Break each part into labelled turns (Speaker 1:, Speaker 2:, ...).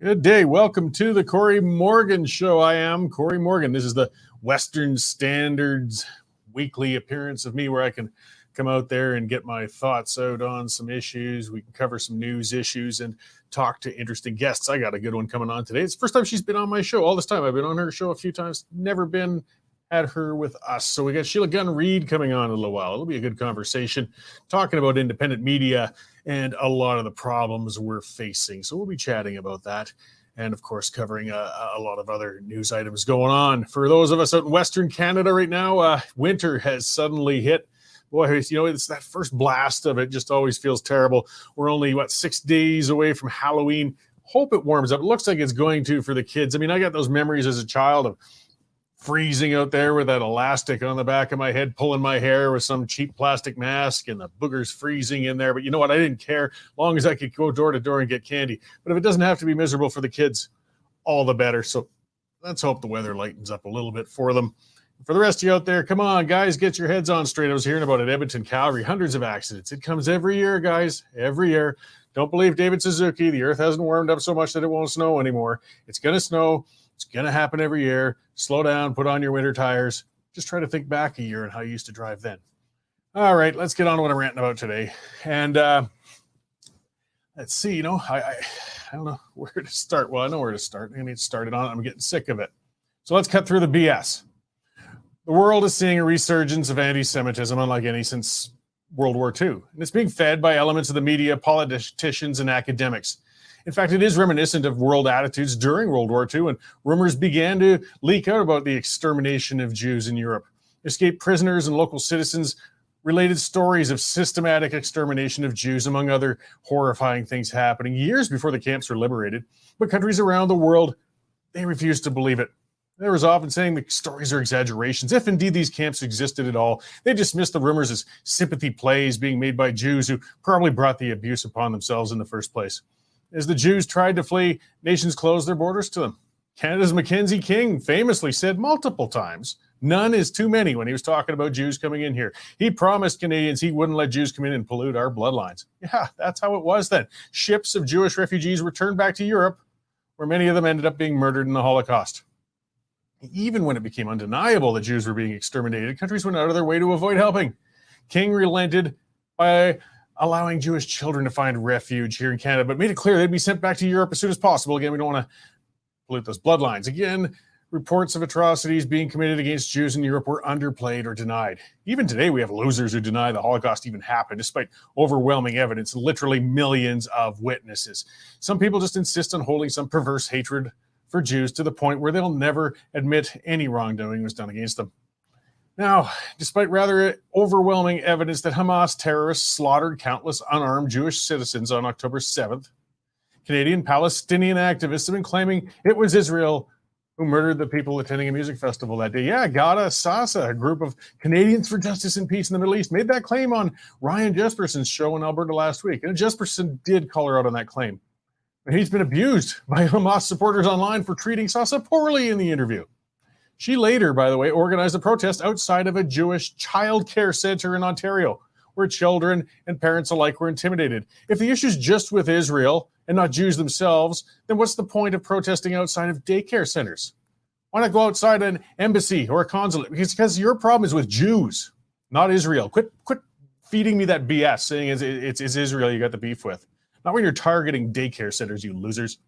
Speaker 1: Good day. Welcome to the Corey Morgan Show. I am Corey Morgan. This is the Western Standards weekly appearance of me where I can come out there and get my thoughts out on some issues. We can cover some news issues and talk to interesting guests. I got a good one coming on today. It's the first time she's been on my show. All this time I've been on her show a few times, never been had her with us. So we got Sheila Gunn Reid coming on in a little while. It'll be a good conversation talking about independent media and a lot of the problems we're facing. So we'll be chatting about that. And of course, covering a lot of other news items going on. For those of us out in Western Canada right now, winter has suddenly hit. Boy, it's that first blast of it just always feels terrible. We're only, 6 days away from Halloween. Hope it warms up. It looks like it's going to for the kids. I mean, I got those memories as a child of freezing out there with that elastic on the back of my head, pulling my hair with some cheap plastic mask and the boogers freezing in there. But you know what? I didn't care as long as I could go door to door and get candy. But if it doesn't have to be miserable for the kids, all the better. So let's hope the weather lightens up a little bit for them. For the rest of you out there, come on, guys, get your heads on straight. I was hearing about it, Edmonton, Calgary, hundreds of accidents. It comes every year, guys, every year. Don't believe David Suzuki. The earth hasn't warmed up so much that it won't snow anymore. It's going to snow. It's going to happen every year. Slow down, put on your winter tires. Just try to think back a year and how you used to drive then. All right, let's get on to what I'm ranting about today. And let's see, I don't know where to start. Well, I know where to start. I need to start it on. I'm getting sick of it. So let's cut through the BS. The world is seeing a resurgence of anti-Semitism unlike any since World War II. And it's being fed by elements of the media, politicians, and academics. In fact, it is reminiscent of world attitudes during World War II, when rumors began to leak out about the extermination of Jews in Europe. Escaped prisoners and local citizens related stories of systematic extermination of Jews, among other horrifying things happening years before the camps were liberated. But countries around the world, they refused to believe it. There was often saying the stories are exaggerations, if indeed these camps existed at all. They dismissed the rumors as sympathy plays being made by Jews who probably brought the abuse upon themselves in the first place. As the Jews tried to flee, nations closed their borders to them. Canada's Mackenzie King famously said multiple times, none is too many when he was talking about Jews coming in here. He promised Canadians he wouldn't let Jews come in and pollute our bloodlines. Yeah, that's how it was then. Ships of Jewish refugees returned back to Europe, where many of them ended up being murdered in the Holocaust. Even when it became undeniable that Jews were being exterminated, countries went out of their way to avoid helping. King relented by allowing Jewish children to find refuge here in Canada, but made it clear they'd be sent back to Europe as soon as possible. Again, we don't want to pollute those bloodlines. Again, reports of atrocities being committed against Jews in Europe were underplayed or denied. Even today, we have losers who deny the Holocaust even happened, despite overwhelming evidence, literally millions of witnesses. Some people just insist on holding some perverse hatred for Jews to the point where they'll never admit any wrongdoing was done against them. Now, despite rather overwhelming evidence that Hamas terrorists slaughtered countless unarmed Jewish citizens on October 7th, Canadian Palestinian activists have been claiming it was Israel who murdered the people attending a music festival that day. Yeah, Gada Sasa, a group of Canadians for Justice and Peace in the Middle East, made that claim on Ryan Jesperson's show in Alberta last week. And Jesperson did call her out on that claim. But he's been abused by Hamas supporters online for treating Sasa poorly in the interview. She later, by the way, organized a protest outside of a Jewish child care center in Ontario, where children and parents alike were intimidated. If the issue's just with Israel and not Jews themselves, then what's the point of protesting outside of daycare centers? Why not go outside an embassy or a consulate? Because your problem is with Jews, not Israel. Quit feeding me that BS, saying it's Israel you got the beef with. Not when you're targeting daycare centers, you losers.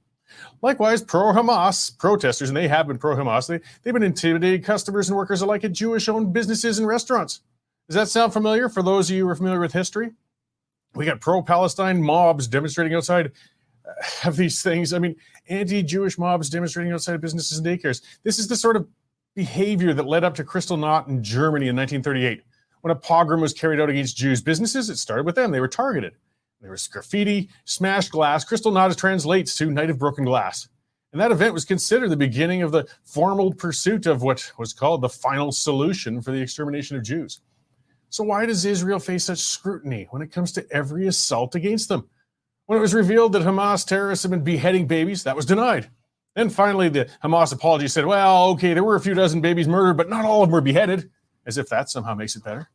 Speaker 1: Likewise, pro-Hamas protesters, and they have been pro-Hamas, they've been intimidating customers and workers alike at Jewish-owned businesses and restaurants. Does that sound familiar for those of you who are familiar with history? We got pro-Palestine mobs demonstrating outside of these things. I mean, anti-Jewish mobs demonstrating outside businesses and daycares. This is the sort of behavior that led up to Kristallnacht in Germany in 1938. When a pogrom was carried out against Jews businesses, it started with them. They were targeted. There was graffiti, smashed glass. Kristallnacht translates to Night of Broken Glass. And that event was considered the beginning of the formal pursuit of what was called the final solution for the extermination of Jews. So why does Israel face such scrutiny when it comes to every assault against them? When it was revealed that Hamas terrorists have been beheading babies, that was denied. Then finally, the Hamas apology said, well, okay, there were a few dozen babies murdered, but not all of them were beheaded, as if that somehow makes it better.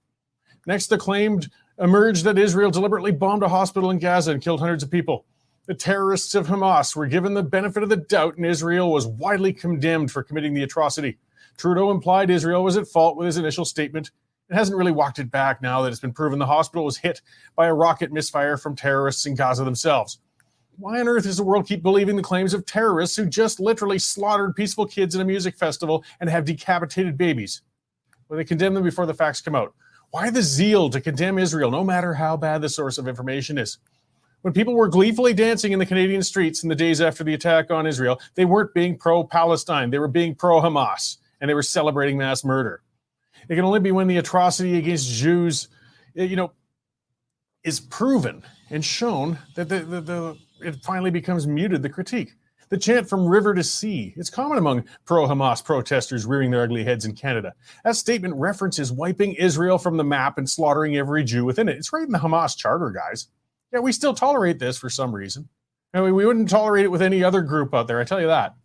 Speaker 1: Next, the claim emerged that Israel deliberately bombed a hospital in Gaza and killed hundreds of people. The terrorists of Hamas were given the benefit of the doubt, and Israel was widely condemned for committing the atrocity. Trudeau implied Israel was at fault with his initial statement and hasn't really walked it back now that it's been proven the hospital was hit by a rocket misfire from terrorists in Gaza themselves. Why on earth does the world keep believing the claims of terrorists who just literally slaughtered peaceful kids at a music festival and have decapitated babies? Well, they condemn them before the facts come out. Why the zeal to condemn Israel, no matter how bad the source of information is? When people were gleefully dancing in the Canadian streets in the days after the attack on Israel, they weren't being pro-Palestine. They were being pro-Hamas, and they were celebrating mass murder. It can only be when the atrocity against Jews, is proven and shown that it finally becomes muted, the critique. The chant from river to sea, it's common among pro-Hamas protesters rearing their ugly heads in Canada. That statement references wiping Israel from the map and slaughtering every Jew within it. It's right in the Hamas charter, guys. Yeah, we still tolerate this for some reason. I mean, we wouldn't tolerate it with any other group out there, I tell you that.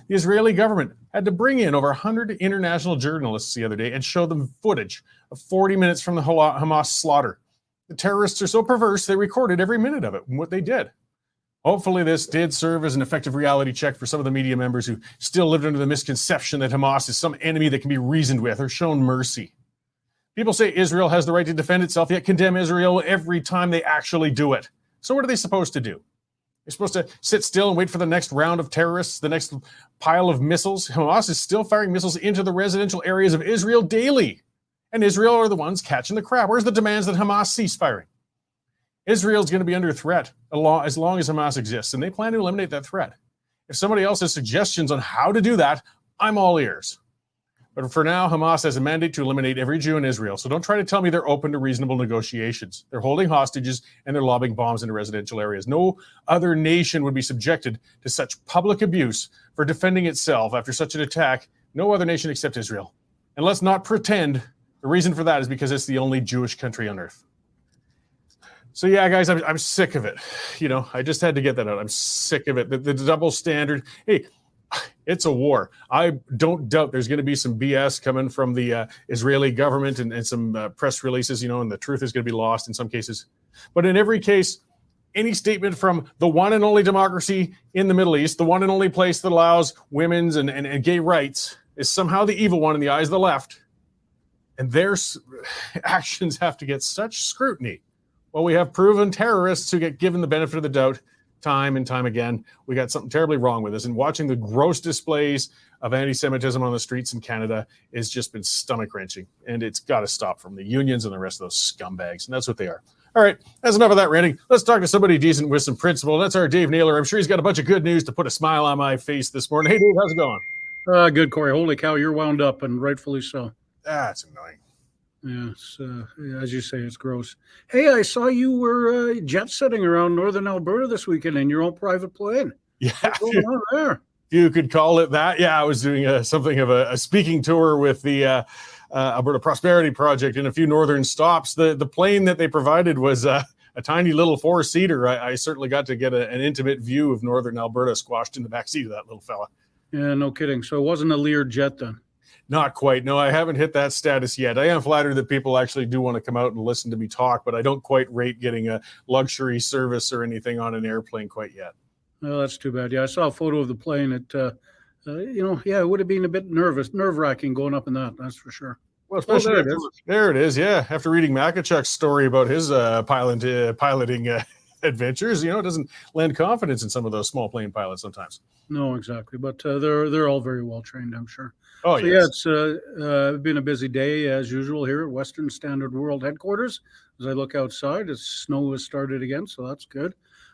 Speaker 1: The Israeli government had to bring in over 100 international journalists the other day and show them footage of 40 minutes from the Hamas slaughter. The terrorists are so perverse, they recorded every minute of it and what they did. Hopefully this did serve as an effective reality check for some of the media members who still lived under the misconception that Hamas is some enemy that can be reasoned with or shown mercy. People say Israel has the right to defend itself, yet condemn Israel every time they actually do it. So what are they supposed to do? They're supposed to sit still and wait for the next round of terrorists, the next pile of missiles. Hamas is still firing missiles into the residential areas of Israel daily. And Israel are the ones catching the crab. Where's the demands that Hamas cease firing? Israel's going to be under threat as long as Hamas exists, and they plan to eliminate that threat. If somebody else has suggestions on how to do that, I'm all ears. But for now, Hamas has a mandate to eliminate every Jew in Israel, so don't try to tell me they're open to reasonable negotiations. They're holding hostages, and they're lobbing bombs into residential areas. No other nation would be subjected to such public abuse for defending itself after such an attack. No other nation except Israel. And let's not pretend the reason for that is because it's the only Jewish country on earth. So yeah, guys, I'm sick of it. I just had to get that out. I'm sick of it. The double standard. Hey, it's a war. I don't doubt there's going to be some BS coming from the Israeli government and some press releases, and the truth is going to be lost in some cases. But in every case, any statement from the one and only democracy in the Middle East, the one and only place that allows women's and gay rights, is somehow the evil one in the eyes of the left. And their actions have to get such scrutiny. Well, we have proven terrorists who get given the benefit of the doubt time and time again. We got something terribly wrong with this. And watching the gross displays of anti-Semitism on the streets in Canada has just been stomach-wrenching. And it's got to stop from the unions and the rest of those scumbags. And that's what they are. All right, that's enough of that ranting. Let's talk to somebody decent with some principle. That's our Dave Naylor. I'm sure he's got a bunch of good news to put a smile on my face this morning. Hey, Dave, how's it going?
Speaker 2: Good, Corey. Holy cow, you're wound up, and rightfully so.
Speaker 1: That's annoying.
Speaker 2: Yeah, it's, as you say, it's gross. Hey, I saw you were jet-setting around northern Alberta this weekend in your own private plane.
Speaker 1: Yeah.
Speaker 2: What's going on there?
Speaker 1: You could call it that. Yeah, I was doing something of a speaking tour with the Alberta Prosperity Project in a few northern stops. The plane that they provided was a tiny little four-seater. I certainly got to get an intimate view of northern Alberta squashed in the backseat of that little fella.
Speaker 2: Yeah, no kidding. So it wasn't a Lear jet then?
Speaker 1: Not quite. No, I haven't hit that status yet. I am flattered that people actually do want to come out and listen to me talk, but I don't quite rate getting a luxury service or anything on an airplane quite yet.
Speaker 2: Oh, that's too bad. Yeah, I saw a photo of the plane. It would have been a bit nerve-wracking going up in that, that's for sure.
Speaker 1: Well, especially there it is. Yeah, after reading Makachuk's story about his piloting adventures, it doesn't lend confidence in some of those small plane pilots sometimes.
Speaker 2: No, exactly. But they're all very well trained, I'm sure.
Speaker 1: Oh,
Speaker 2: so,
Speaker 1: yes.
Speaker 2: Yeah, it's been a busy day as usual here at Western Standard World Headquarters. As I look outside, snow has started again, so that's good.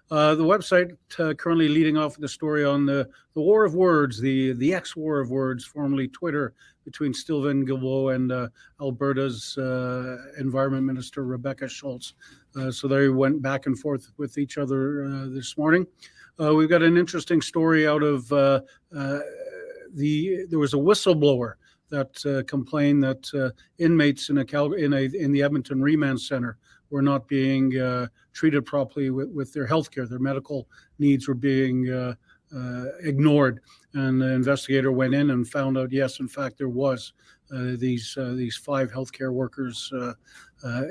Speaker 2: The website currently leading off with the story on the war of words, the X-war of words, formerly Twitter, between Sylvain Guilbeault and Alberta's Environment Minister Rebecca Schultz. So they went back and forth with each other this morning. We've got an interesting story out of there was a whistleblower that complained that inmates in the Edmonton Remand Center were not being treated properly with their health care. Their medical needs were being ignored. And the investigator went in and found out, yes, in fact, there was these 5 healthcare workers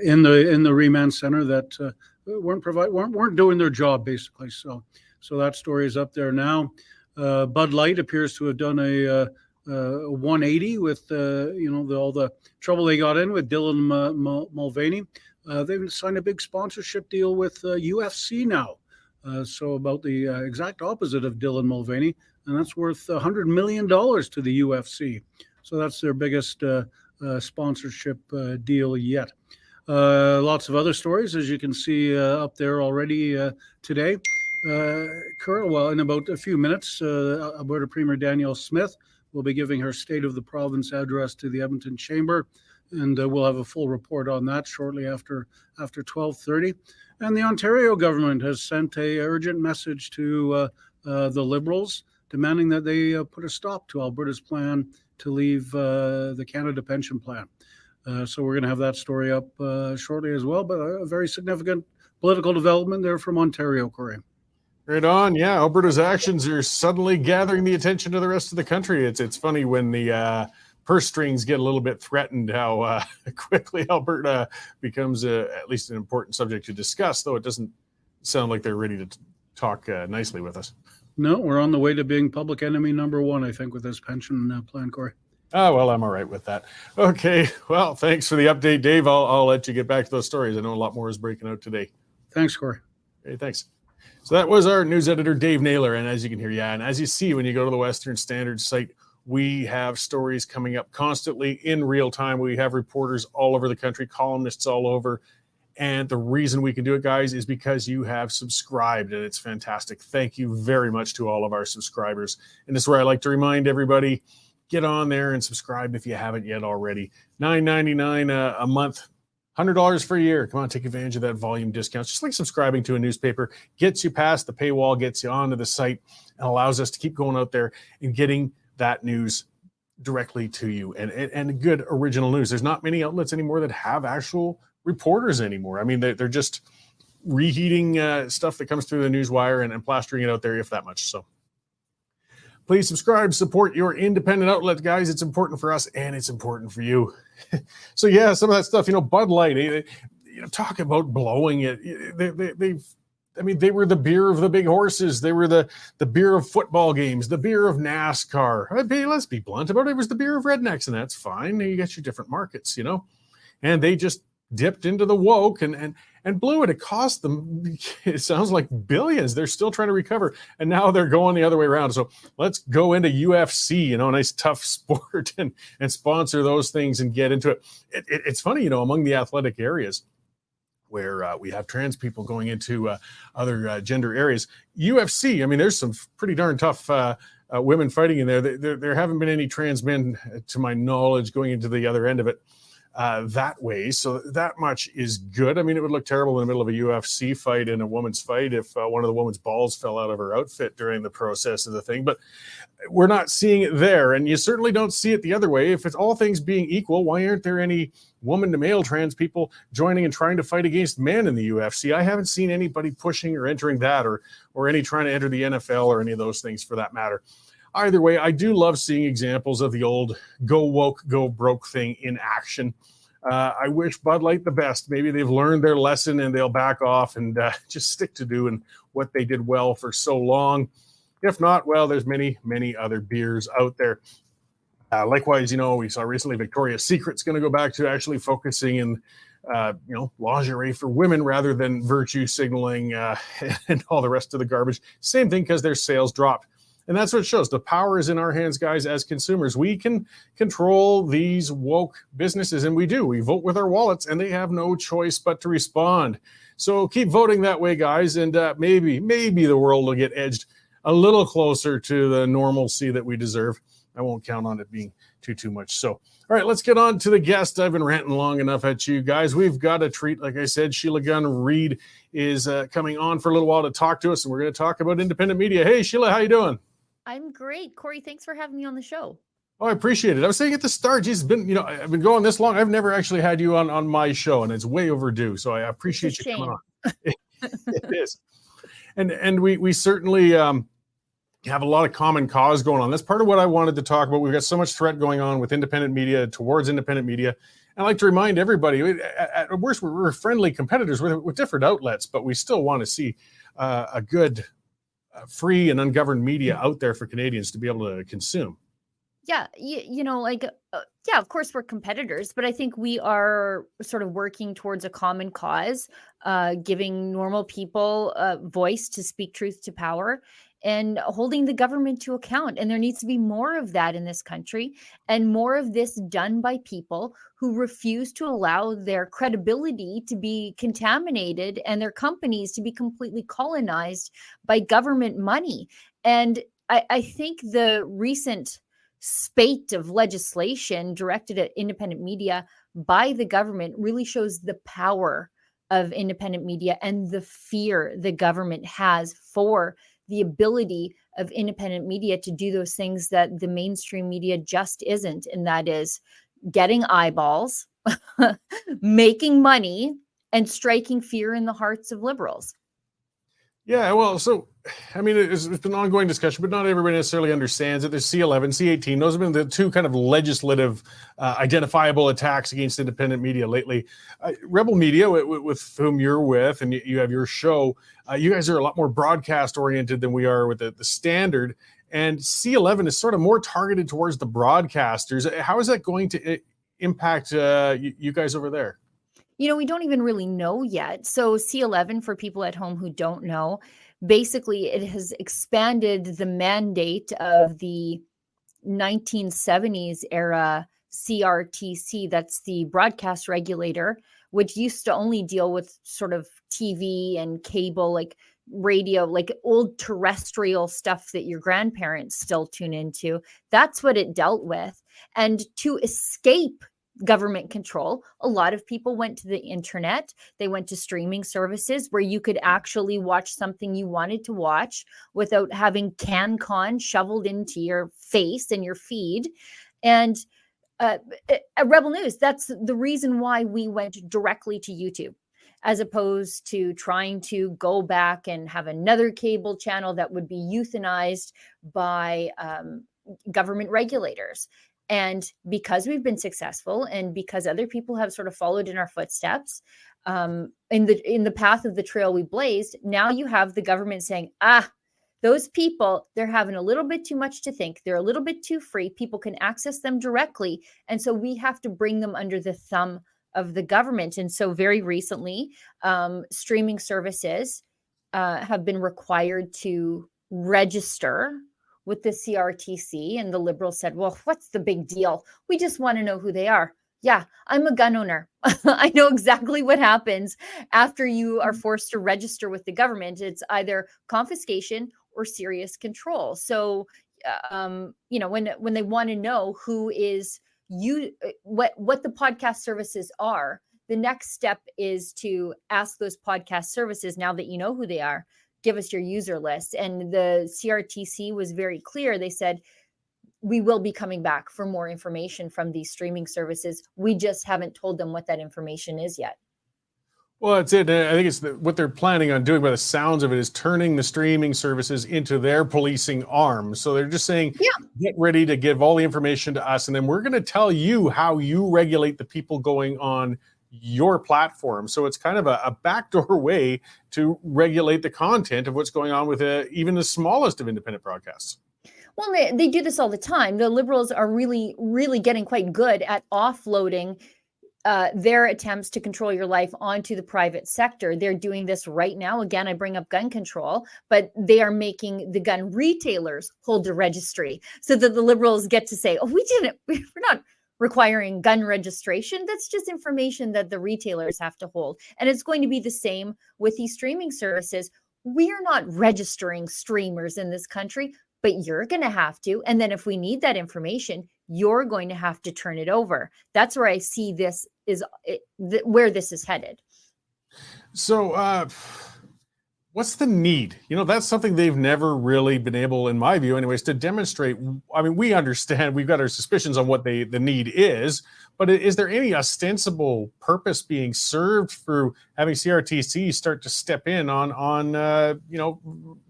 Speaker 2: in the remand center that weren't doing their job basically. So that story is up there now. Bud Light appears to have done a 180 with all the trouble they got in with Dylan Mulvaney. They've signed a big sponsorship deal with UFC now. So about the exact opposite of Dylan Mulvaney, and that's worth $100 million to the UFC. So that's their biggest sponsorship deal yet. Lots of other stories, as you can see up there already today. In about a few minutes, Alberta Premier Danielle Smith will be giving her State of the Province address to the Edmonton Chamber, and we'll have a full report on that shortly after 12:30. And the Ontario government has sent a urgent message to the Liberals, demanding that they put a stop to Alberta's plan to leave the Canada Pension Plan. So we're going to have that story up shortly as well, but a very significant political development there from Ontario, Corey.
Speaker 1: Right on. Yeah, Alberta's actions are suddenly gathering the attention of the rest of the country. It's funny when the purse strings get a little bit threatened, how quickly Alberta becomes at least an important subject to discuss, though it doesn't sound like they're ready to talk nicely with us.
Speaker 2: No, we're on the way to being public enemy number one, I think, with this pension plan, Corey.
Speaker 1: Oh, well, I'm all right with that. Okay, well, thanks for the update, Dave. I'll let you get back to those stories. I know a lot more is breaking out today.
Speaker 2: Thanks, Corey.
Speaker 1: Okay, thanks. So that was our news editor, Dave Naylor. And as you can hear, and as you see when you go to the Western Standard site, we have stories coming up constantly in real time. We have reporters all over the country, columnists all over. And the reason we can do it, guys, is because you have subscribed, and it's fantastic. Thank you very much to all of our subscribers. And this is where I like to remind everybody, get on there and subscribe if you haven't yet already. $9.99 a month. $100 for a year. Come on, take advantage of that volume discount. Just like subscribing to a newspaper, gets you past the paywall, gets you onto the site, and allows us to keep going out there and getting that news directly to you. And good original news. There's not many outlets anymore that have actual reporters anymore. I mean, they're just reheating stuff that comes through the newswire and plastering it out there, if that much. So please subscribe, support your independent outlet, guys. It's important for us and it's important for you. So yeah, some of that stuff, Bud Light, talk about blowing it. They were the beer of the big horses. They were the beer of football games, the beer of NASCAR. Let's be blunt about it. It was the beer of rednecks, and that's fine. You got your different markets, and they just dipped into the woke and blew it. It cost them, it sounds like billions. They're still trying to recover, and now they're going the other way around. So let's go into UFC, a nice tough sport, and sponsor those things and get into it. It's funny, among the athletic areas where we have trans people going into other gender areas. UFC, there's some pretty darn tough women fighting in there. There haven't been any trans men, to my knowledge, going into the other end of it that way. So that much is good. It would look terrible in the middle of a UFC fight and a woman's fight if one of the woman's balls fell out of her outfit during the process of the thing. But we're not seeing it there. And you certainly don't see it the other way. If it's all things being equal, why aren't there any woman to male trans people joining and trying to fight against men in the UFC? I haven't seen anybody pushing or entering that or any trying to enter the NFL or any of those things for that matter. Either way, I do love seeing examples of the old go woke, go broke thing in action. I wish Bud Light the best. Maybe they've learned their lesson and they'll back off and just stick to doing what they did well for so long. If not, well, there's many, many other beers out there. Likewise, we saw recently Victoria's Secret's going to go back to actually focusing in, lingerie for women rather than virtue signaling and all the rest of the garbage. Same thing, because their sales dropped. And that's what it shows. The power is in our hands, guys, as consumers. We can control these woke businesses, and we do. We vote with our wallets, and they have no choice but to respond. So keep voting that way, guys, and maybe the world will get edged a little closer to the normalcy that we deserve. I won't count on it being too much. So, all right, let's get on to the guest. I've been ranting long enough at you guys. We've got a treat. Like I said, Sheila Gunn Reid is coming on for a little while to talk to us, and we're going to talk about independent media. Hey, Sheila, how you doing?
Speaker 3: I'm great. Corey, thanks for having me on the show.
Speaker 1: Oh, I appreciate it. I was saying at the start, I've been going this long. I've never actually had you on my show, and it's way overdue. So I appreciate you coming on. It is. And we certainly have a lot of common cause going on. That's part of what I wanted to talk about. We've got so much threat going on with independent media, towards independent media. I like to remind everybody, at worst, we're friendly competitors with different outlets, but we still want to see a good, free and ungoverned media out there for Canadians to be able to consume.
Speaker 3: Yeah, yeah, of course we're competitors, but I think we are sort of working towards a common cause, giving normal people a voice to speak truth to power and holding the government to account. And there needs to be more of that in this country and more of this done by people who refuse to allow their credibility to be contaminated and their companies to be completely colonized by government money. And I think the recent spate of legislation directed at independent media by the government really shows the power of independent media and the fear the government has for the ability of independent media to do those things that the mainstream media just isn't. And that is getting eyeballs, making money, and striking fear in the hearts of liberals.
Speaker 1: Yeah, well, so, I mean, it's been an ongoing discussion, but not everybody necessarily understands it. There's C11, C18. Those have been the two kind of legislative, identifiable attacks against independent media lately. Rebel Media, with whom you're with, and you have your show, you guys are a lot more broadcast-oriented than we are with the Standard. And C11 is sort of more targeted towards the broadcasters. How is that going to impact you guys over there?
Speaker 3: We don't even really know yet. So C11, for people at home who don't know, basically it has expanded the mandate of the 1970s era CRTC, that's the broadcast regulator, which used to only deal with sort of TV and cable, like radio, like old terrestrial stuff that your grandparents still tune into. That's what it dealt with. And to escape government control, a lot of people went to the internet. They went to streaming services where you could actually watch something you wanted to watch without having CanCon shoveled into your face and your feed. And at Rebel News, that's the reason why we went directly to YouTube, as opposed to trying to go back and have another cable channel that would be euthanized by government regulators. And because we've been successful and because other people have sort of followed in our footsteps, in the path of the trail we blazed, now you have the government saying, those people, they're having a little bit too much to think. They're a little bit too free. People can access them directly. And so we have to bring them under the thumb of the government. And so very recently, streaming services have been required to register with the CRTC, and the Liberals said, well, what's the big deal? We just want to know who they are. Yeah, I'm a gun owner. I know exactly what happens after you are forced to register with the government. It's either confiscation or serious control. So, when they want to know who is what the podcast services are, the next step is to ask those podcast services, now that you know who they are, give us your user list. And the CRTC was very clear. They said, we will be coming back for more information from these streaming services. We just haven't told them what that information is yet.
Speaker 1: Well, that's it. I think it's what they're planning on doing, by the sounds of it, is turning the streaming services into their policing arm. So they're just saying, get ready to give all the information to us, and then we're going to tell you how you regulate the people going on your platform. So it's kind of a backdoor way to regulate the content of what's going on with even the smallest of independent broadcasts.
Speaker 3: Well, they do this all the time. The Liberals are really, really getting quite good at offloading their attempts to control your life onto the private sector. They're doing this right now. Again, I bring up gun control, but they are making the gun retailers hold a registry so that the Liberals get to say, we're not requiring gun registration. That's just information that the retailers have to hold. And it's going to be the same with these streaming services. We are not registering streamers in this country, but you're going to have to. And then if we need that information, you're going to have to turn it over. That's where I see this is where this is headed.
Speaker 1: So what's the need? That's something they've never really been able, in my view anyways, to demonstrate. I mean, we understand, we've got our suspicions on what the need is, but is there any ostensible purpose being served through having CRTC start to step in on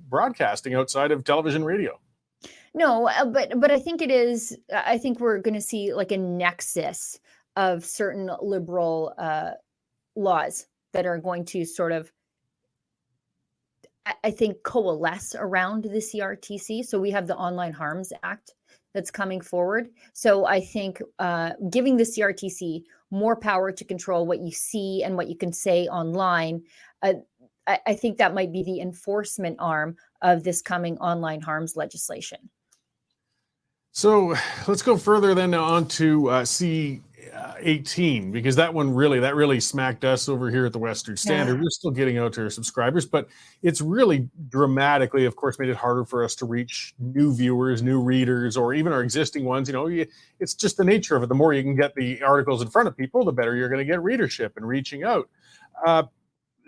Speaker 1: broadcasting outside of television, radio?
Speaker 3: No, but I think it is. I think we're going to see like a nexus of certain liberal laws that are going to sort of, I think, coalesce around the CRTC. So we have the Online Harms Act that's coming forward. So I think giving the CRTC more power to control what you see and what you can say online, I think that might be the enforcement arm of this coming online harms legislation.
Speaker 1: So let's go further then on to C18, because that really smacked us over here at the Western Standard.
Speaker 3: Yeah.
Speaker 1: We're still getting out to our subscribers, but it's really dramatically, of course, made it harder for us to reach new viewers, new readers, or even our existing ones. It's just the nature of it. The more you can get the articles in front of people, the better you're going to get readership and reaching out.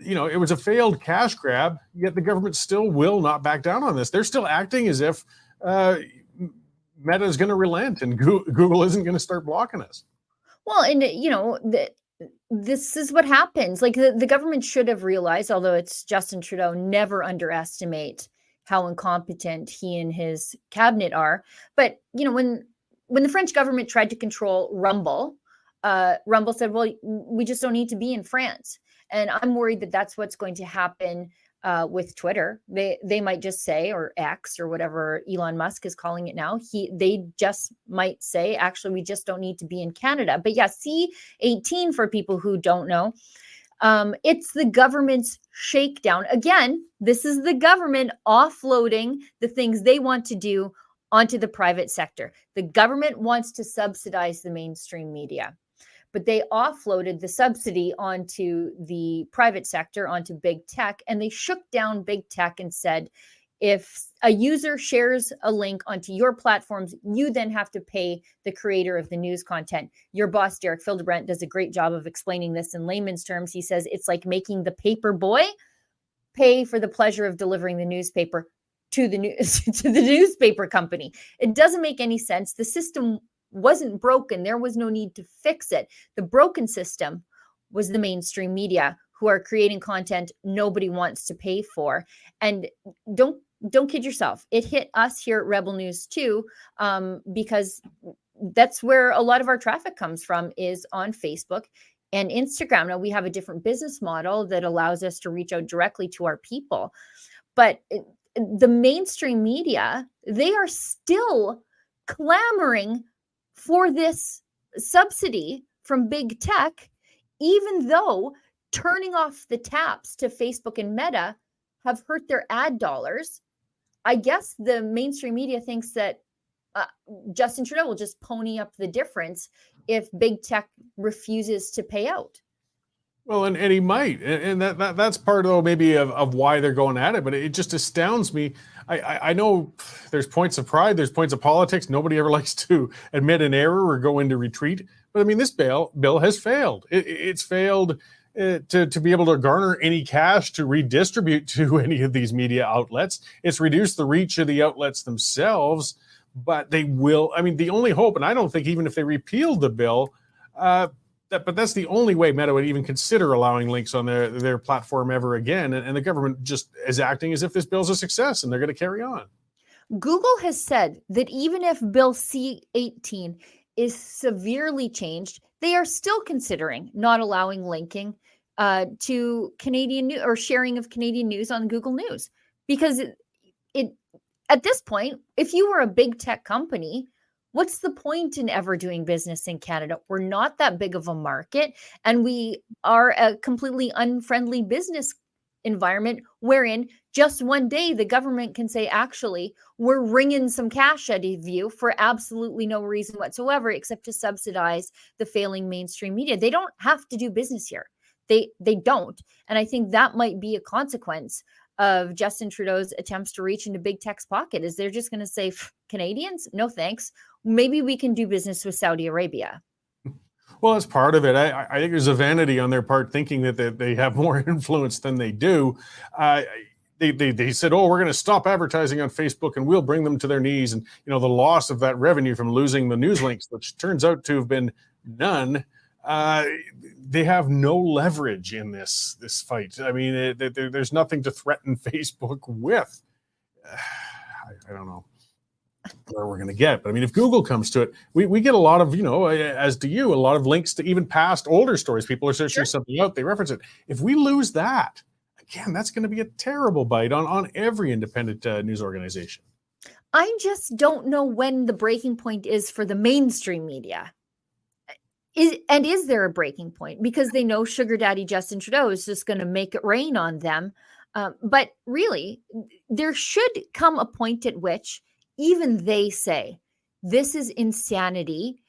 Speaker 1: It was a failed cash grab, yet the government still will not back down on this. They're still acting as if Meta is going to relent and Google isn't going to start blocking us.
Speaker 3: Well, and this is what happens. Like the government should have realized, although it's Justin Trudeau, never underestimate how incompetent he and his cabinet are. But when the French government tried to control Rumble, Rumble said, "Well, we just don't need to be in France." And I'm worried that that's what's going to happen with Twitter. They might just say, or X or whatever Elon Musk is calling it now, they just might say, actually, we just don't need to be in Canada. But yeah, C18, for people who don't know, it's the government's shakedown. Again, this is the government offloading the things they want to do onto the private sector. The government wants to subsidize the mainstream media, but they offloaded the subsidy onto the private sector, onto big tech, and they shook down big tech and said, if a user shares a link onto your platforms, you then have to pay the creator of the news content. Your boss, Derek Fildebrandt, does a great job of explaining this in layman's terms. He says it's like making the paper boy pay for the pleasure of delivering the newspaper to the newspaper company. It doesn't make any sense. The system wasn't broken. There was no need to fix it. The broken system was the mainstream media, who are creating content nobody wants to pay for. And don't kid yourself. It hit us here at Rebel News too, because that's where a lot of our traffic comes from, is on Facebook and Instagram. Now we have a different business model that allows us to reach out directly to our people, but the mainstream media, they are still clamoring for this subsidy from big tech, even though turning off the taps to Facebook and Meta have hurt their ad dollars. I guess the mainstream media thinks that Justin Trudeau will just pony up the difference if big tech refuses to pay out.
Speaker 1: Well, and he might, and that's part though maybe of why they're going at it. But it just astounds me. I know there's points of pride, there's points of politics. Nobody ever likes to admit an error or go into retreat. But I mean, this bill has failed. It's failed to be able to garner any cash to redistribute to any of these media outlets. It's reduced the reach of the outlets themselves. But they will. I mean, the only hope, and I don't think even if they repealed the bill, but that's the only way Meta would even consider allowing links on their platform ever again. And the government just is acting as if this bill's a success and they're going to carry on.
Speaker 3: Google has said that even if Bill C-18 is severely changed, they are still considering not allowing linking to Canadian news or sharing of Canadian news on Google News. Because it at this point, if you were a big tech company, what's the point in ever doing business in Canada? We're not that big of a market, and we are a completely unfriendly business environment wherein just one day the government can say, actually, we're wringing some cash out of you for absolutely no reason whatsoever, except to subsidize the failing mainstream media. They don't have to do business here. They don't. And I think that might be a consequence of Justin Trudeau's attempts to reach into big tech's pocket, is they're just going to say, Canadians, no thanks. Maybe we can do business with Saudi Arabia.
Speaker 1: Well, that's part of it. I think there's a vanity on their part, thinking that they have more influence than they do. They said, oh, we're going to stop advertising on Facebook and we'll bring them to their knees. And, the loss of that revenue from losing the news links, which turns out to have been none. They have no leverage in this fight. I mean, there's nothing to threaten Facebook with. I don't know. where we're going to get. But I mean, if Google comes to it, we get a lot of, as do you, a lot of links to even past older stories. People are searching something out, they reference it. If we lose that, again, that's going to be a terrible bite on every independent news organization.
Speaker 3: I just don't know when the breaking point is for the mainstream media. Is there a breaking point? Because they know sugar daddy Justin Trudeau is just going to make it rain on them. But really, there should come a point at which even they say, this is insanity.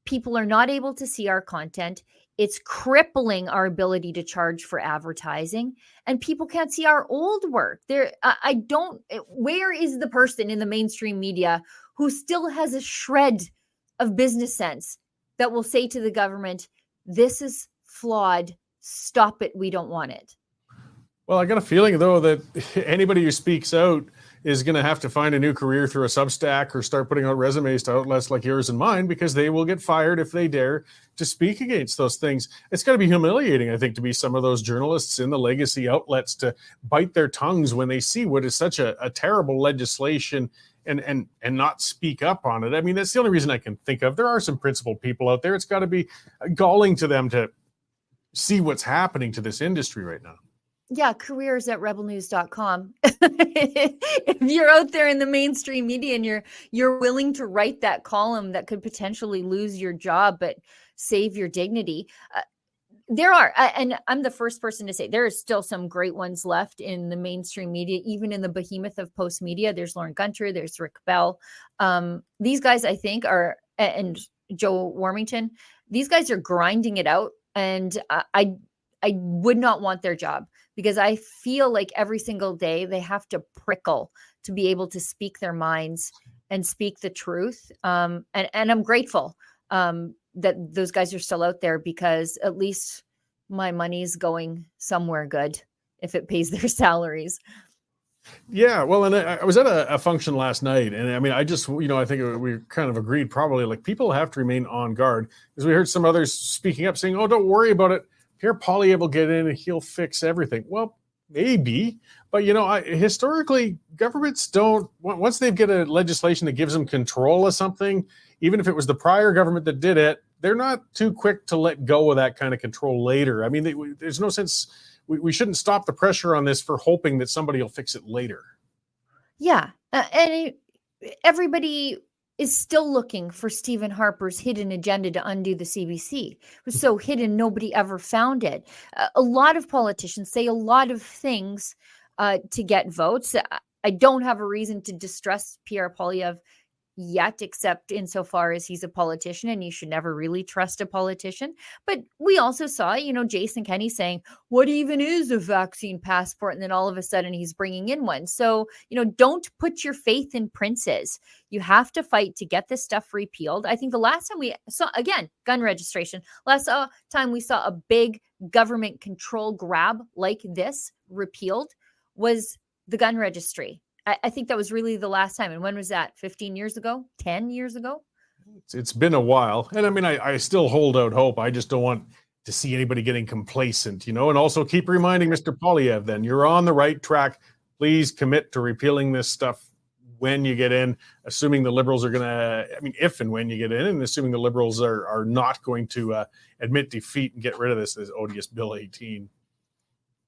Speaker 3: People are not able to see our content. It's crippling our ability to charge for advertising, and people can't see our old work. Where is the person in the mainstream media who still has a shred of business sense that will say to the government, this is flawed, stop it, we don't want it?
Speaker 1: Well, I got a feeling, though, that anybody who speaks out is going to have to find a new career through a Substack or start putting out resumes to outlets like yours and mine, because they will get fired if they dare to speak against those things. It's got to be humiliating, I think, to be some of those journalists in the legacy outlets to bite their tongues when they see what is such a terrible legislation and not speak up on it. I mean, that's the only reason I can think of. There are some principled people out there. It's got to be galling to them to see what's happening to this industry right now.
Speaker 3: Yeah, careers at rebelnews.com. If you're out there in the mainstream media and you're willing to write that column that could potentially lose your job but save your dignity, there are, and I'm the first person to say there is still some great ones left in the mainstream media, even in the behemoth of post media. There's Lauren Gunter, there's Rick Bell. These guys, I think, and Joe Warmington, these guys are grinding it out, and I would not want their job, because I feel like every single day they have to prickle to be able to speak their minds and speak the truth. And I'm grateful that those guys are still out there, because at least my money's going somewhere good if it pays their salaries.
Speaker 1: Yeah, well, and I was at a function last night, and I mean, I just, I think we kind of agreed probably, like, people have to remain on guard, because we heard some others speaking up saying, oh, don't worry about it. Pierre Poilievre will get in and he'll fix everything. Well, maybe, but historically, governments don't, once they get a legislation that gives them control of something, even if it was the prior government that did it, they're not too quick to let go of that kind of control later. I mean, there's no sense, we shouldn't stop the pressure on this for hoping that somebody will fix it later.
Speaker 3: Yeah, and everybody is still looking for Stephen Harper's hidden agenda to undo the CBC. It was so hidden, nobody ever found it. A lot of politicians say a lot of things to get votes. I don't have a reason to distrust Pierre Poilievre yet, except insofar as he's a politician and you should never really trust a politician. But we also saw, Jason Kenney saying, what even is a vaccine passport? And then all of a sudden he's bringing in one. So, don't put your faith in princes. You have to fight to get this stuff repealed. I think the last time we saw, again, gun registration, last time we saw a big government control grab like this repealed was the gun registry. I think that was really the last time. And when was that? 15 years ago? 10 years ago?
Speaker 1: It's been a while. And I mean, I still hold out hope. I just don't want to see anybody getting complacent, and also keep reminding Mr. Poilievre, then you're on the right track. Please commit to repealing this stuff when you get in, assuming the Liberals are going to, if and when you get in, and assuming the Liberals are not going to admit defeat and get rid of this odious Bill 18.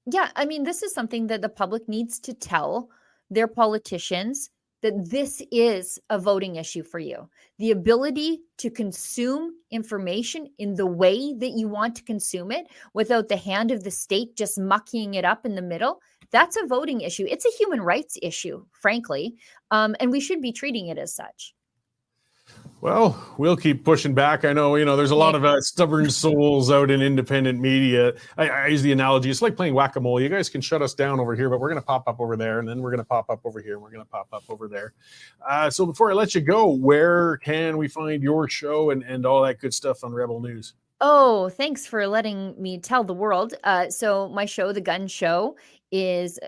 Speaker 3: Yeah, this is something that the public needs to tell their politicians, that this is a voting issue for you. The ability to consume information in the way that you want to consume it without the hand of the state just mucking it up in the middle, that's a voting issue. It's a human rights issue, frankly, and we should be treating it as such.
Speaker 1: Well, we'll keep pushing back. I know, there's a lot of stubborn souls out in independent media. I use the analogy. It's like playing whack-a-mole. You guys can shut us down over here, but we're going to pop up over there, and then we're going to pop up over here, and we're going to pop up over there. So before I let you go, where can we find your show and all that good stuff on Rebel News?
Speaker 3: Oh, thanks for letting me tell the world. So my show, The Gun Show, it's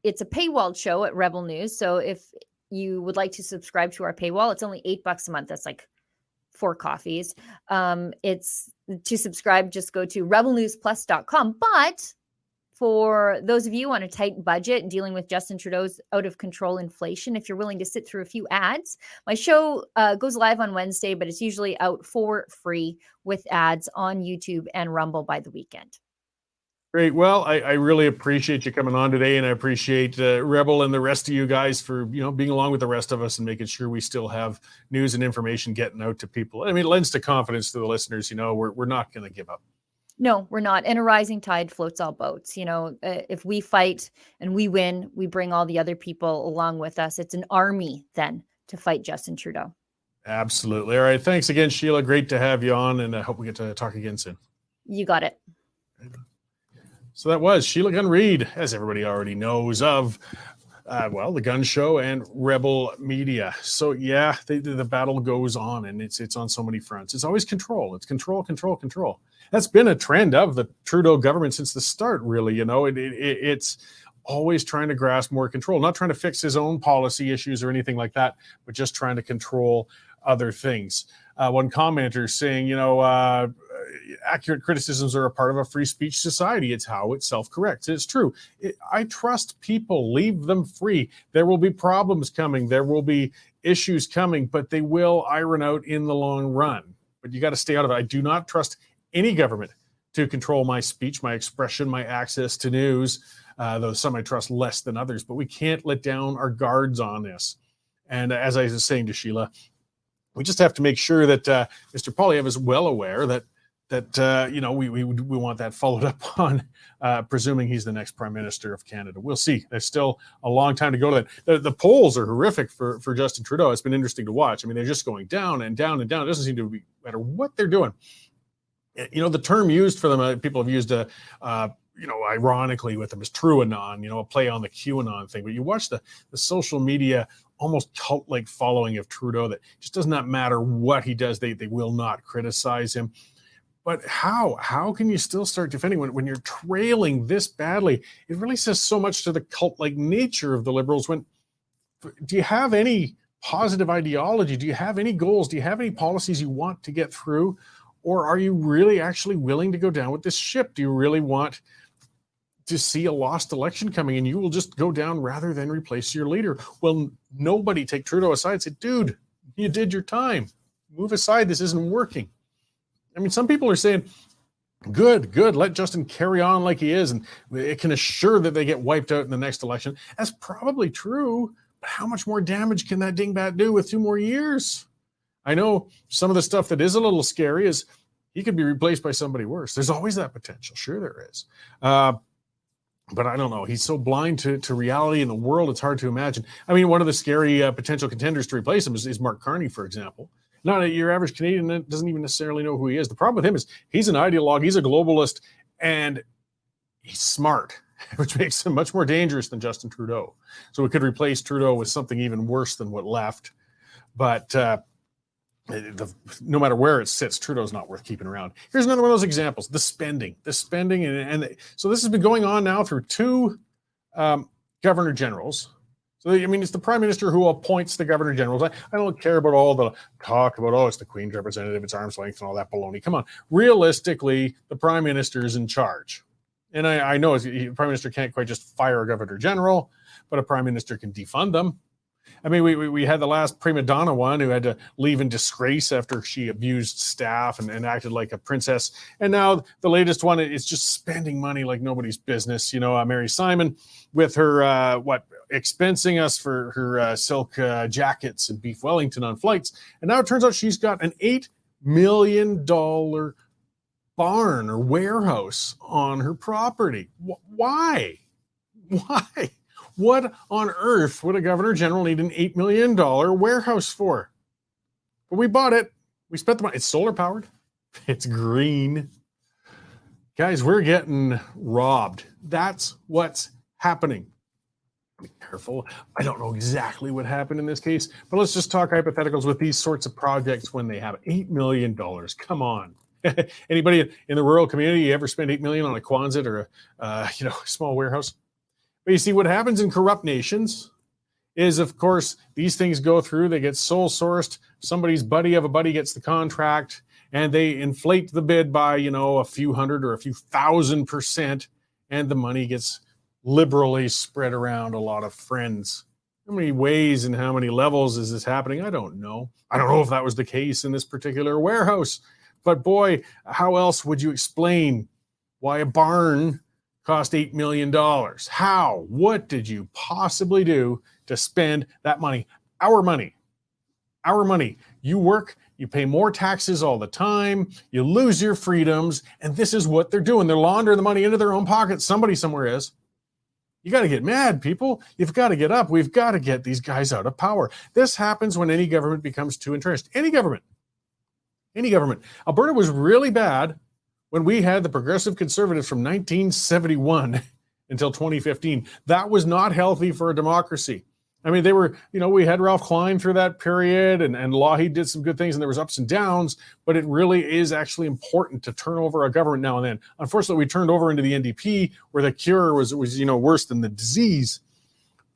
Speaker 3: a paywalled show at Rebel News. So if you would like to subscribe to our paywall, it's only $8 a month. That's like 4 coffees. It's to subscribe, just go to rebelnewsplus.com. But For those of you on a tight budget dealing with Justin Trudeau's out of control inflation, if you're willing to sit through a few ads, my show goes live on Wednesday, but it's usually out for free with ads on YouTube and Rumble by the weekend.
Speaker 1: Great. Well, I really appreciate you coming on today, and I appreciate Rebel and the rest of you guys for being along with the rest of us and making sure we still have news and information getting out to people. I mean, it lends to confidence to the listeners. We're not going to give up.
Speaker 3: No, we're not. And a rising tide floats all boats. If we fight and we win, we bring all the other people along with us. It's an army then to fight Justin Trudeau.
Speaker 1: Absolutely. All right. Thanks again, Sheila. Great to have you on, and I hope we get to talk again soon.
Speaker 3: You got it.
Speaker 1: So that was Sheila Gunn Reid, as everybody already knows of, the Gun Show and Rebel Media. So yeah, the battle goes on, and it's on so many fronts. It's always control. It's control, control, control. That's been a trend of the Trudeau government since the start, really. It's always trying to grasp more control, not trying to fix his own policy issues or anything like that, but just trying to control other things. One commenter saying, accurate criticisms are a part of a free speech society. It's how it self-corrects. It's true. I trust people. Leave them free. There will be problems coming. There will be issues coming, but they will iron out in the long run. But you got to stay out of it. I do not trust any government to control my speech, my expression, my access to news, though some I trust less than others. But we can't let down our guards on this. And as I was saying to Sheila, we just have to make sure that Mr. Poilievre is well aware that we want that followed up on, presuming he's the next Prime Minister of Canada. We'll see. There's still a long time to go to that. The polls are horrific for Justin Trudeau. It's been interesting to watch. I mean, they're just going down and down and down. It doesn't seem to be matter what they're doing. The term used for them, people have used, ironically with them is Truanon, a play on the QAnon thing. But you watch the social media almost cult-like following of Trudeau that just does not matter what he does. They will not criticize him. But how can you still start defending when you're trailing this badly? It really says so much to the cult-like nature of the Liberals. Do you have any positive ideology? Do you have any goals? Do you have any policies you want to get through? Or are you really actually willing to go down with this ship? Do you really want to see a lost election coming and you will just go down rather than replace your leader? Well, nobody take Trudeau aside and say, dude, you did your time. Move aside. This isn't working. I mean, some people are saying, good, let Justin carry on like he is, and it can assure that they get wiped out in the next election. That's probably true, but how much more damage can that dingbat do with 2 more years? I know some of the stuff that is a little scary is he could be replaced by somebody worse. There's always that potential. Sure there is. But I don't know. He's so blind to reality in the world, it's hard to imagine. I mean, one of the scary potential contenders to replace him is Mark Carney, for example. Not your average Canadian that doesn't even necessarily know who he is. The problem with him is he's an ideologue, he's a globalist, and he's smart, which makes him much more dangerous than Justin Trudeau. So we could replace Trudeau with something even worse than what left. But no matter where it sits, Trudeau's not worth keeping around. Here's another one of those examples, the spending. And so this has been going on now through 2 governor generals. So, I mean, it's the Prime Minister who appoints the Governor Generals. I don't care about all the talk about, it's the Queen's representative, it's arm's length and all that baloney. Come on. Realistically, the Prime Minister is in charge. And I know the Prime Minister can't quite just fire a Governor General, but a Prime Minister can defund them. I mean, we had the last prima donna one who had to leave in disgrace after she abused staff and acted like a princess. And now the latest one is just spending money like nobody's business. Mary Simon with her, expensing us for her silk jackets and beef Wellington on flights. And now it turns out she's got an $8 million barn or warehouse on her property. Why? What on earth would a Governor General need an $8 million warehouse for? But we bought it. We spent the money. It's solar powered. It's green. Guys, we're getting robbed. That's what's happening. Be careful. I don't know exactly what happened in this case, but let's just talk hypotheticals with these sorts of projects when they have $8 million. Come on. Anybody in the rural community ever spend $8 million on a Quonset or a small warehouse? But you see, what happens in corrupt nations is, of course, these things go through, they get sole sourced, somebody's buddy of a buddy gets the contract, and they inflate the bid by, a few hundred or a few thousand %, and the money gets liberally spread around a lot of friends. How many ways and how many levels is this happening? I don't know. I don't know if that was the case in this particular warehouse, but boy, how else would you explain why a barn cost $8 million? How? What did you possibly do to spend that money? Our money. Our money. You work, you pay more taxes all the time, you lose your freedoms, and this is what they're doing. They're laundering the money into their own pockets. Somebody somewhere is. You got to get mad, people. You've got to get up. We've got to get these guys out of power. This happens when any government becomes too entrenched. Any government. Any government. Alberta was really bad when we had the Progressive Conservatives from 1971 until 2015. That was not healthy for a democracy. I mean, they were, we had Ralph Klein through that period, and Lougheed did some good things, and there was ups and downs, but it really is actually important to turn over a government now and then. Unfortunately, we turned over into the NDP, where the cure was worse than the disease.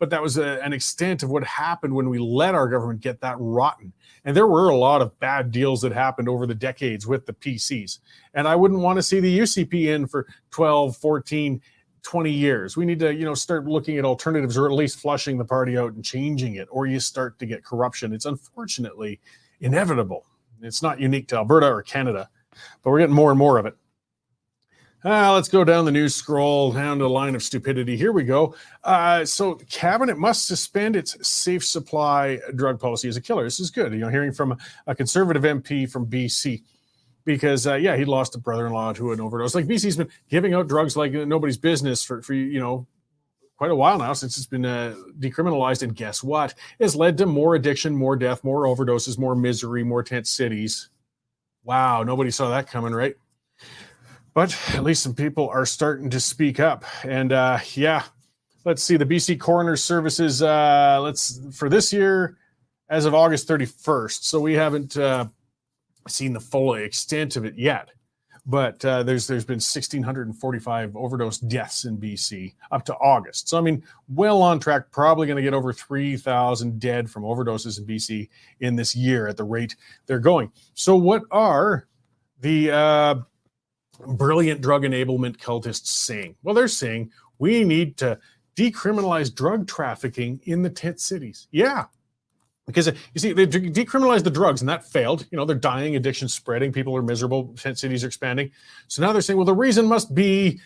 Speaker 1: But that was an extent of what happened when we let our government get that rotten. And there were a lot of bad deals that happened over the decades with the PCs. And I wouldn't want to see the UCP in for 12, 14, 20 years. We need to, start looking at alternatives, or at least flushing the party out and changing it, or you start to get corruption. It's unfortunately inevitable. It's not unique to Alberta or Canada, but we're getting more and more of it. Let's go down the news scroll, down to the line of stupidity. Here we go. So the cabinet must suspend its safe supply drug policy as a killer. This is good. Hearing from a Conservative MP from BC. Because, he'd lost a brother-in-law to an overdose. Like, BC's been giving out drugs like nobody's business for quite a while now, since it's been decriminalized. And guess what? It's led to more addiction, more death, more overdoses, more misery, more tent cities. Wow, nobody saw that coming, right? But at least some people are starting to speak up. And, let's see. The BC Coroner Services, for this year, as of August 31st. So we haven't seen the full extent of it yet, but there's been 1,645 overdose deaths in BC up to August. So, well on track, probably going to get over 3,000 dead from overdoses in BC in this year at the rate they're going. So what are the brilliant drug enablement cultists saying? Well, they're saying we need to decriminalize drug trafficking in the tent cities. Yeah. Because you see, they decriminalized the drugs, and that failed. They're dying, addiction spreading, people are miserable, tent cities are expanding. So now they're saying, well, the reason must be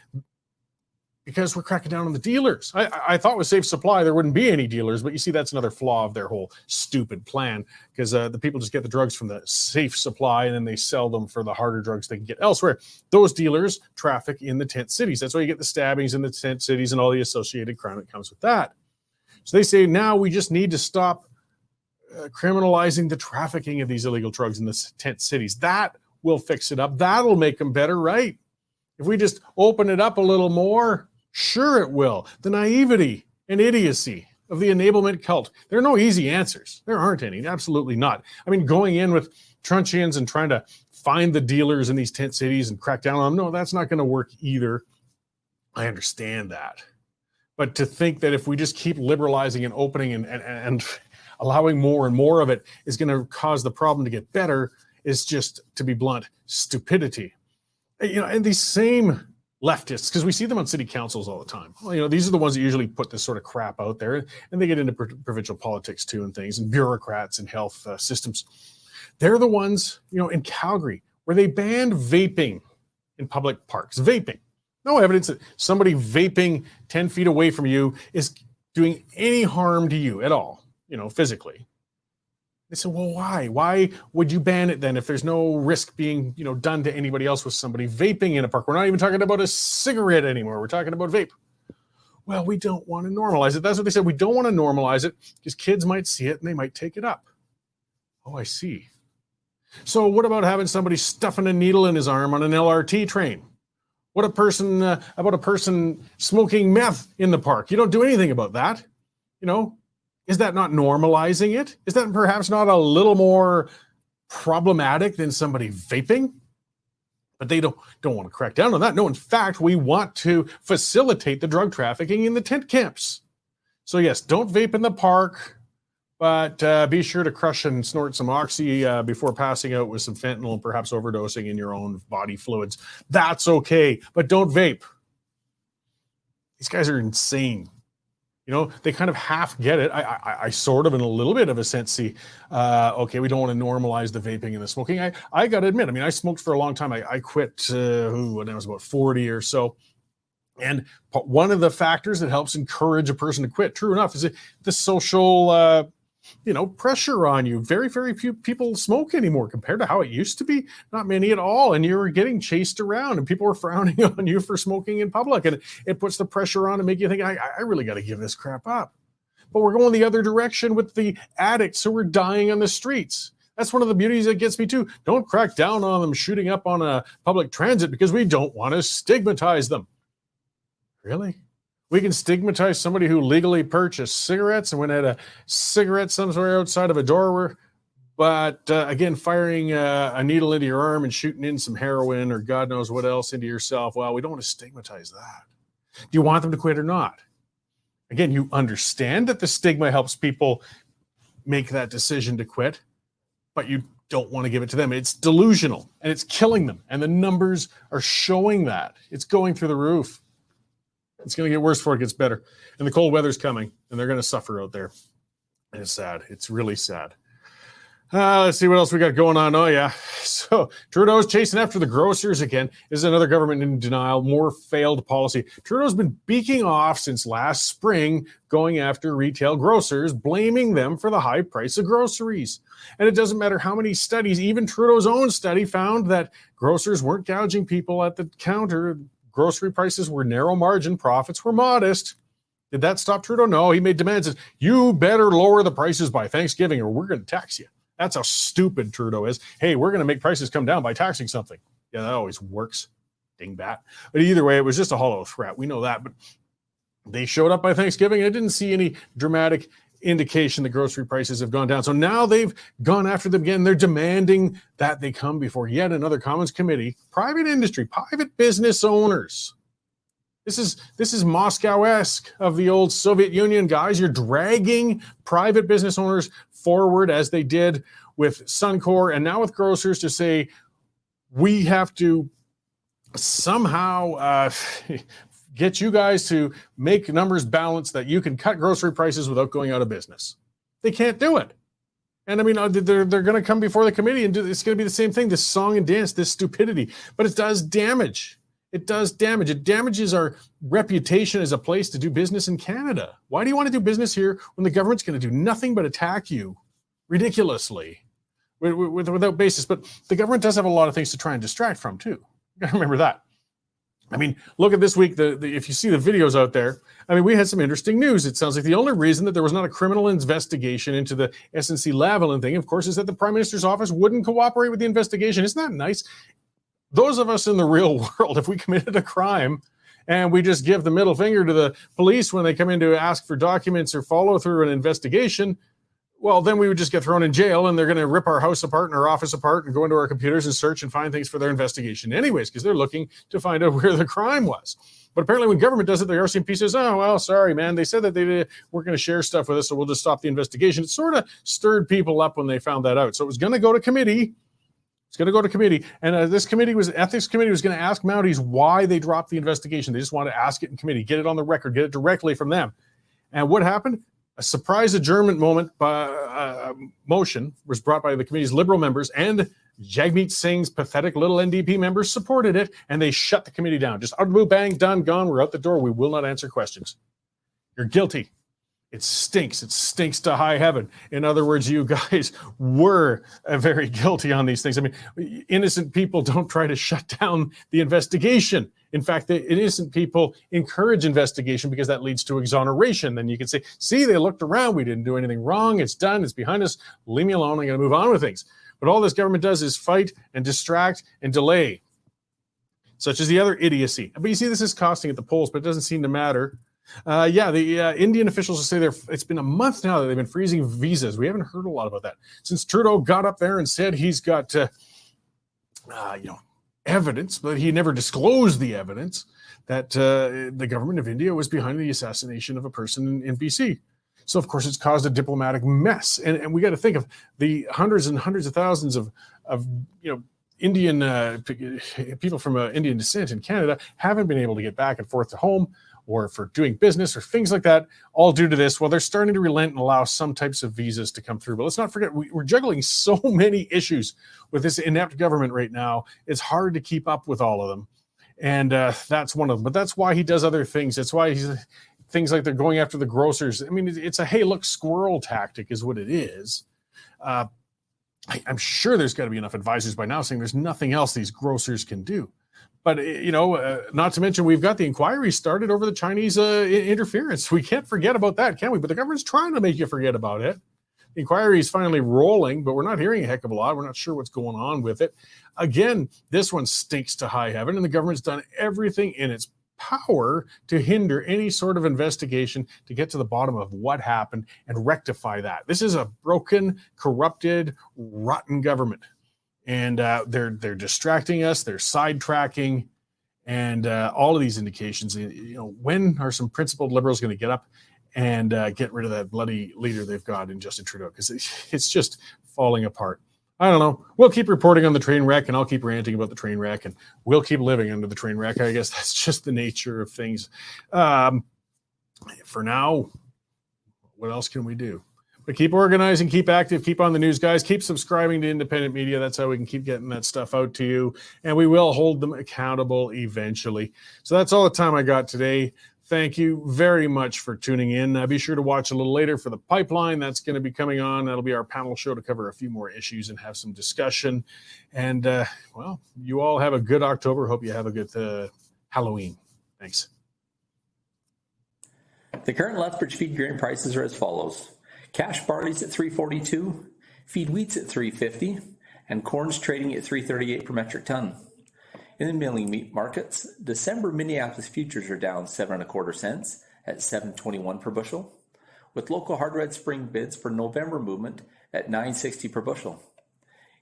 Speaker 1: because we're cracking down on the dealers. I thought with safe supply there wouldn't be any dealers, but you see, that's another flaw of their whole stupid plan, because the people just get the drugs from the safe supply and then they sell them for the harder drugs they can get elsewhere. Those dealers traffic in the tent cities. That's why you get the stabbings in the tent cities and all the associated crime that comes with that. So they say now we just need to stop criminalizing the trafficking of these illegal drugs in the tent cities. That will fix it up. That'll make them better, right? If we just open it up a little more, sure it will. The naivety and idiocy of the enablement cult. There are no easy answers. There aren't any. Absolutely not. Going in with truncheons and trying to find the dealers in these tent cities and crack down on them, no, that's not going to work either. I understand that. But to think that if we just keep liberalizing and opening and allowing more and more of it is going to cause the problem to get better is just, to be blunt, stupidity. And these same leftists, because we see them on city councils all the time. Well, these are the ones that usually put this sort of crap out there, and they get into provincial politics too and things, and bureaucrats and health systems. They're the ones, in Calgary, where they banned vaping in public parks. Vaping. No evidence that somebody vaping 10 feet away from you is doing any harm to you at all. Physically. They said, well, why? Why would you ban it then if there's no risk being, done to anybody else with somebody vaping in a park? We're not even talking about a cigarette anymore. We're talking about vape. Well, we don't want to normalize it. That's what they said. We don't want to normalize it because kids might see it and they might take it up. Oh, I see. So what about having somebody stuffing a needle in his arm on an LRT train? What about a person smoking meth in the park? You don't do anything about that. Is that not normalizing it? Is that perhaps not a little more problematic than somebody vaping? But they don't want to crack down on that. No, in fact, we want to facilitate the drug trafficking in the tent camps. So yes, don't vape in the park, but be sure to crush and snort some oxy before passing out with some fentanyl and perhaps overdosing in your own body fluids. That's okay, but don't vape. these guys are insane. They kind of half get it. I sort of, in a little bit of a sense, see, okay, we don't want to normalize the vaping and the smoking. I got to admit, I smoked for a long time. I quit when I was about 40 or so. And one of the factors that helps encourage a person to quit, true enough, is the social, pressure on you. Very, very few people smoke anymore compared to how it used to be. Not many at all. And you were getting chased around and people were frowning on you for smoking in public. And it puts the pressure on to make you think, I really got to give this crap up. But we're going the other direction with the addicts who are dying on the streets. That's one of the beauties that gets me too. Don't crack down on them shooting up on a public transit because we don't want to stigmatize them. Really? We can stigmatize somebody who legally purchased cigarettes and went at a cigarette somewhere outside of a door, but again, firing a needle into your arm and shooting in some heroin or God knows what else into yourself. Well, we don't want to stigmatize that. Do you want them to quit or not? Again, you understand that the stigma helps people make that decision to quit, but you don't want to give it to them. It's delusional and it's killing them. And the numbers are showing that. It's going through the roof. It's going to get worse before it gets better. And the cold weather's coming, and they're going to suffer out there. And it's sad. It's really sad. Let's see what else we got going on. Oh, yeah. So Trudeau's chasing after the grocers again. This is another government in denial, more failed policy. Trudeau's been beaking off since last spring, going after retail grocers, blaming them for the high price of groceries. And it doesn't matter how many studies, even Trudeau's own study found that grocers weren't gouging people at the counter. Grocery prices were narrow margin, profits were modest. Did that stop Trudeau? No, he made demands. You better lower the prices by Thanksgiving or we're going to tax you. That's how stupid Trudeau is. Hey, we're going to make prices come down by taxing something. Yeah, that always works. Dingbat. But either way, it was just a hollow threat. We know that. But they showed up by Thanksgiving. I didn't see any dramatic indication that grocery prices have gone down. So now they've gone after them again. They're demanding that they come before yet another Commons committee. Private industry, private business owners. This is Moscow-esque of the old Soviet Union, guys. You're dragging private business owners forward as they did with Suncor and now with grocers to say, we have to somehow get you guys to make numbers balance that you can cut grocery prices without going out of business. They can't do it. And I mean, they're going to come before the committee and it's going to be the same thing, this song and dance, this stupidity. But it does damage. It does damage. It damages our reputation as a place to do business in Canada. Why do you want to do business here when the government's going to do nothing but attack you ridiculously without basis? But the government does have a lot of things to try and distract from too. You got to remember that. I mean, look at this week. If you see the videos out there, I mean, we had some interesting news. It sounds like the only reason that there was not a criminal investigation into the SNC-Lavalin thing, of course, is that the Prime Minister's office wouldn't cooperate with the investigation. Isn't that nice? Those of us in the real world, if we committed a crime and we just give the middle finger to the police when they come in to ask for documents or follow through an investigation, well, then we would just get thrown in jail and they're going to rip our house apart and our office apart and go into our computers and search and find things for their investigation anyways, because they're looking to find out where the crime was. But apparently when government does it, the RCMP says, oh, well, sorry, man. They said that they weren't going to share stuff with us, so we'll just stop the investigation. It sort of stirred people up when they found that out. So it was going to go to committee. It's going to go to committee. And ethics committee was going to ask Mounties why they dropped the investigation. They just want to ask it in committee, get it on the record, get it directly from them. And what happened? A surprise adjournment motion was brought by the committee's Liberal members, and Jagmeet Singh's pathetic little NDP members supported it, and they shut the committee down. Just bang, done, gone. We're out the door. We will not answer questions. You're guilty. It stinks. It stinks to high heaven. In other words, you guys were very guilty on these things. I mean, innocent people don't try to shut down the investigation. In fact, the innocent people encourage investigation because that leads to exoneration. Then you can say, see, they looked around. We didn't do anything wrong. It's done. It's behind us. Leave me alone. I'm going to move on with things. But all this government does is fight and distract and delay, such as the other idiocy. But you see, this is costing at the polls, but it doesn't seem to matter. The Indian officials say it's been a month now that they've been freezing visas. We haven't heard a lot about that since Trudeau got up there and said he's got, evidence, but he never disclosed the evidence that the government of India was behind the assassination of a person in BC. So, of course, it's caused a diplomatic mess. And we got to think of the hundreds and hundreds of thousands of Indian people from Indian descent in Canada haven't been able to get back and forth to home. or for doing business or things like that, all due to this. Well, they're starting to relent and allow some types of visas to come through. But let's not forget, we're juggling so many issues with this inept government right now. It's hard to keep up with all of them. And that's one of them. But that's why he does other things. That's why he's things like they're going after the grocers. I mean, it's a, hey, look, squirrel tactic is what it is. I'm sure there's got to be enough advisors by now saying there's nothing else these grocers can do. But, not to mention, we've got the inquiry started over the Chinese interference. We can't forget about that, can we? But the government's trying to make you forget about it. The inquiry is finally rolling, but we're not hearing a heck of a lot. We're not sure what's going on with it. Again, this one stinks to high heaven, and the government's done everything in its power to hinder any sort of investigation to get to the bottom of what happened and rectify that. This is a broken, corrupted, rotten government. And they're distracting us, they're sidetracking, and all of these indications. When are some principled liberals going to get up and get rid of that bloody leader they've got in Justin Trudeau? Because it's just falling apart. I don't know. We'll keep reporting on the train wreck, and I'll keep ranting about the train wreck, and we'll keep living under the train wreck. I guess that's just the nature of things. For now, what else can we do? But keep organizing, keep active, keep on the news, guys. Keep subscribing to independent media. That's how we can keep getting that stuff out to you. And we will hold them accountable eventually. So that's all the time I got today. Thank you very much for tuning in. Be sure to watch a little later for the pipeline. That's going to be coming on. That'll be our panel show to cover a few more issues and have some discussion. And, you all have a good October. Hope you have a good Halloween. Thanks.
Speaker 4: The current Lethbridge feed grain prices are as follows. Cash barley's at $3.42, feed wheat's at $3.50, and corn's trading at $3.38 per metric ton. In the milling meat markets, December Minneapolis futures are down 7 1/4 cents at $7.21 per bushel, with local hard red spring bids for November movement at $9.60 per bushel.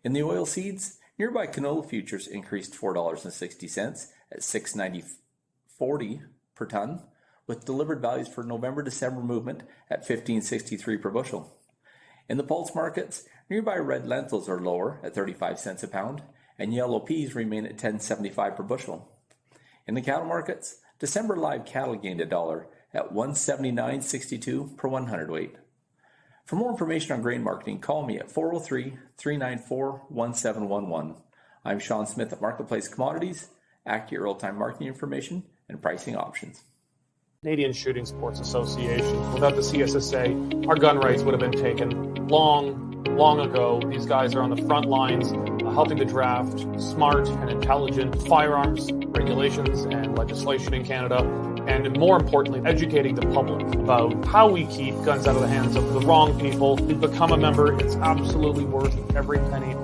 Speaker 4: In the oil seeds, nearby canola futures increased $4.60 at $6.90.40 per ton, with delivered values for November-December movement at $15.63 per bushel. In the pulse markets, nearby red lentils are lower at 35 cents a pound, and yellow peas remain at $10.75 per bushel. In the cattle markets, December live cattle gained $1 at $179.62 per 100 weight. For more information on grain marketing, call me at 403-394-1711. I'm Sean Smith at Marketplace Commodities, accurate real-time marketing information and pricing options.
Speaker 5: Canadian Shooting Sports Association. Without the CSSA, our gun rights would have been taken long ago. These guys are on the front lines helping to draft smart and intelligent firearms regulations and legislation in Canada, and more importantly, educating the public about how we keep guns out of the hands of the wrong people. To become a member, it's absolutely worth every penny.